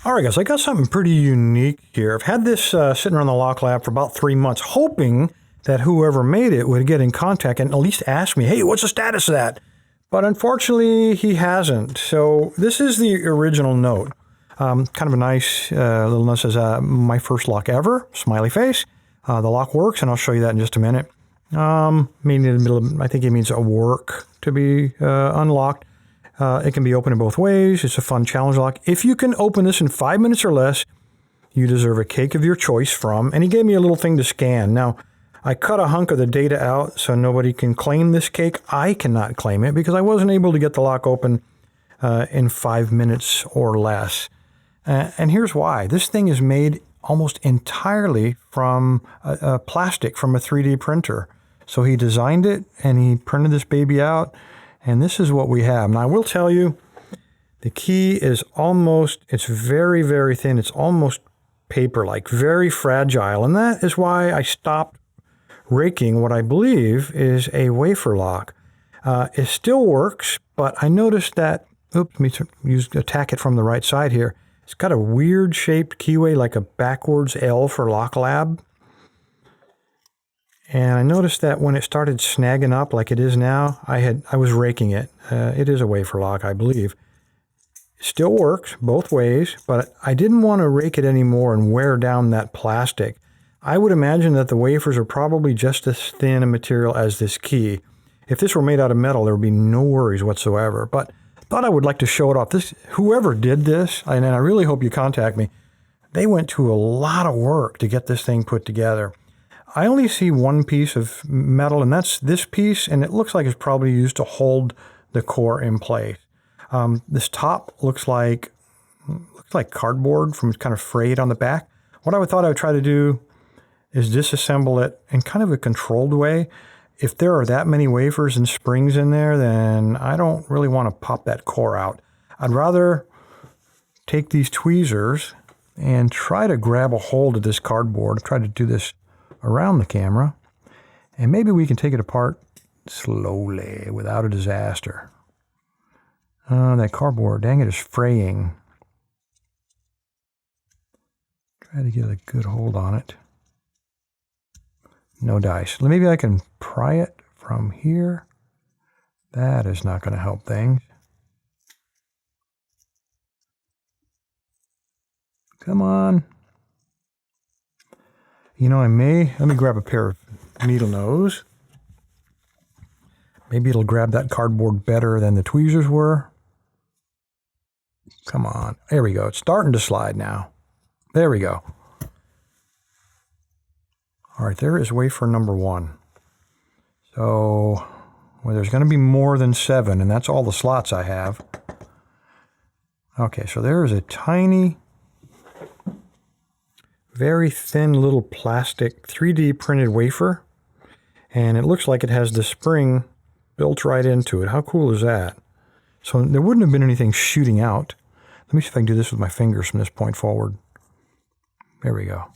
All right, guys, I got something pretty unique here. I've had this sitting around the Lock Lab for about 3 months, hoping that whoever made it would get in contact and at least ask me, hey, what's the status of that? But unfortunately, he hasn't. So this is the original note. Kind of a nice little note says, my first lock ever, smiley face. The lock works, and I'll show you that in just a minute. Meaning in the middle of, I think it means a work to be unlocked. It can be opened in both ways. It's a fun challenge lock. If you can open this in 5 minutes or less, you deserve a cake of your choice from, and he gave me a little thing to scan. Now, I cut a hunk of the data out so nobody can claim this cake. I cannot claim it because I wasn't able to get the lock open in 5 minutes or less. And here's why. This thing is made almost entirely from plastic from a 3D printer. So he designed it and he printed this baby out. And this is what we have. Now, I will tell you, the key is it's very, very thin. It's almost paper-like, very fragile. And that is why I stopped raking what I believe is a wafer lock. It still works, but I noticed that, let me attack it from the right side here. It's got a weird shaped keyway, like a backwards L for Lock Lab. And I noticed that when it started snagging up like it is now, I was raking it. It is a wafer lock, I believe. It still works both ways, but I didn't want to rake it anymore and wear down that plastic. I would imagine that the wafers are probably just as thin a material as this key. If this were made out of metal, there would be no worries whatsoever. But I thought I would like to show it off. Whoever did this, and I really hope you contact me, they went to a lot of work to get this thing put together. I only see one piece of metal, and that's this piece, and it looks like it's probably used to hold the core in place. This top looks like cardboard from kind of frayed on the back. What I thought I would try to do is disassemble it in kind of a controlled way. If there are that many wafers and springs in there, then I don't really want to pop that core out. I'd rather take these tweezers and try to grab a hold of this cardboard. Try to do this around the camera, and maybe we can take it apart slowly without a disaster. That cardboard, dang it, is fraying. Try to get a good hold on it. No dice. Maybe I can pry it from here. That is not going to help things. Come on. You know, let me grab a pair of needle nose. Maybe it'll grab that cardboard better than the tweezers were. Come on. There we go. It's starting to slide now. There we go. All right, there is wafer number 1. So, well, there's going to be more than 7, and that's all the slots I have. Okay, so there is a tiny, very thin little plastic 3D printed wafer, and it looks like it has the spring built right into it. How cool is that? So there wouldn't have been anything shooting out. Let me see if I can do this with my fingers from this point forward. There we go.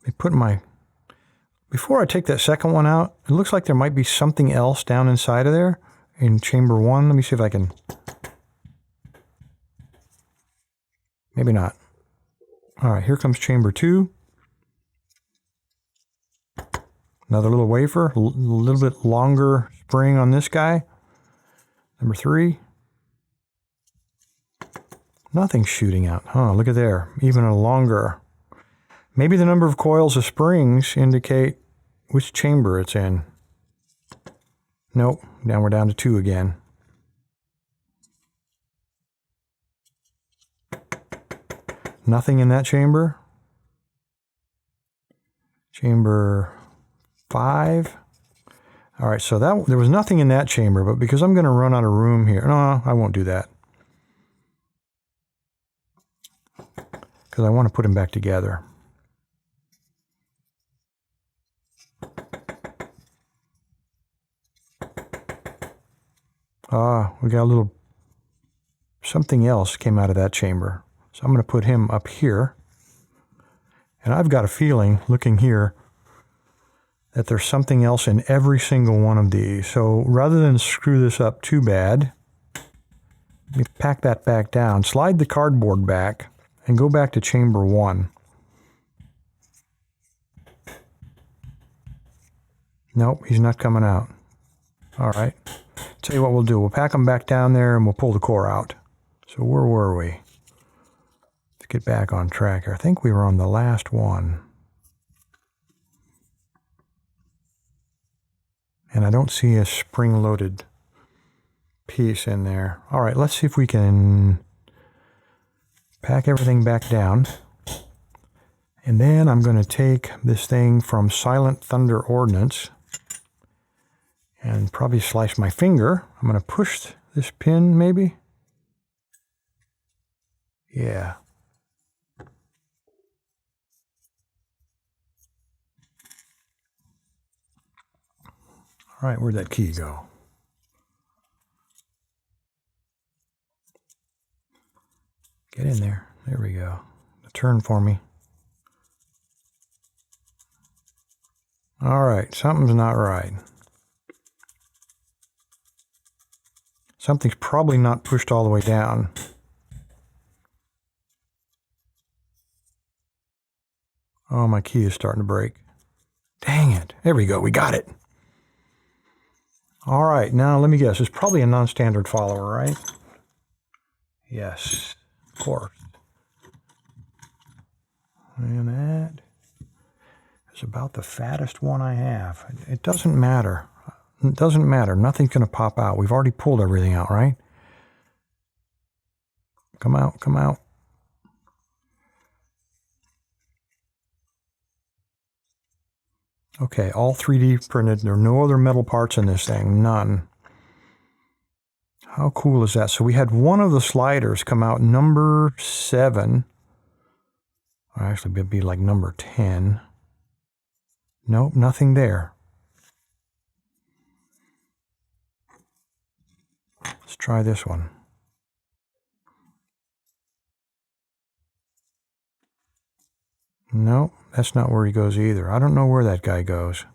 Let me before I take that second one out, it looks like there might be something else down inside of there in chamber 1. Let me see if I can. Maybe not. All right, here comes chamber 2. Another little wafer, a little bit longer spring on this guy. Number 3. Nothing's shooting out. Huh, look at there. Even a longer. Maybe the number of coils of springs indicate which chamber it's in. Nope, we're down to 2 again. Nothing in that chamber. Chamber 5. All right, so there was nothing in that chamber, but because I'm going to run out of room here, no, I won't do that. Because I want to put them back together. We got a little, something else came out of that chamber. So I'm going to put him up here. And I've got a feeling, looking here, that there's something else in every single one of these. So rather than screw this up too bad, let me pack that back down, slide the cardboard back, and go back to chamber 1. Nope, he's not coming out. All right. Tell you what we'll do. We'll pack them back down there and we'll pull the core out. So where were we? Let's get back on track here. I think we were on the last one. And I don't see a spring-loaded piece in there. All right, let's see if we can pack everything back down. And then I'm going to take this thing from Silent Thunder Ordnance and probably slice my finger. I'm going to push this pin, maybe. Yeah. All right, where'd that key go? Get in there. There we go. Turn for me. All right, something's not right. Something's probably not pushed all the way down. Oh, my key is starting to break. Dang it. There we go. We got it. All right, now let me guess. It's probably a non-standard follower, right? Yes, of course. And that is about the fattest one I have. It doesn't matter. It doesn't matter. Nothing's going to pop out. We've already pulled everything out, right? Come out, come out. Okay, all 3D printed. There are no other metal parts in this thing. None. How cool is that? So we had one of the sliders come out number 7. Or actually, it'd be like number 10. Nope, nothing there. Let's try this one. Nope, that's not where he goes either. I don't know where that guy goes.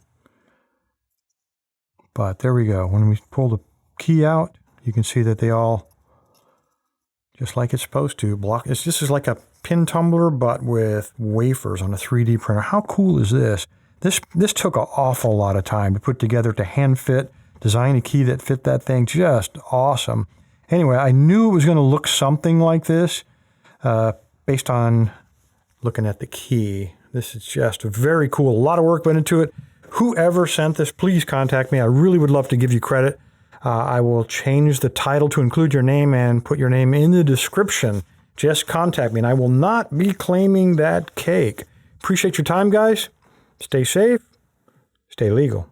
But there we go. When we pull the key out, you can see that they all, just like it's supposed to, block. This is like a pin tumbler, but with wafers on a 3D printer. How cool is this? This took an awful lot of time to put together, to hand fit, design a key that fit that thing. Just awesome. Anyway, I knew it was going to look something like this based on looking at the key. This is just very cool. A lot of work went into it. Whoever sent this, please contact me. I really would love to give you credit. I will change the title to include your name and put your name in the description. Just contact me, and I will not be claiming that cake. Appreciate your time, guys. Stay safe. Stay legal.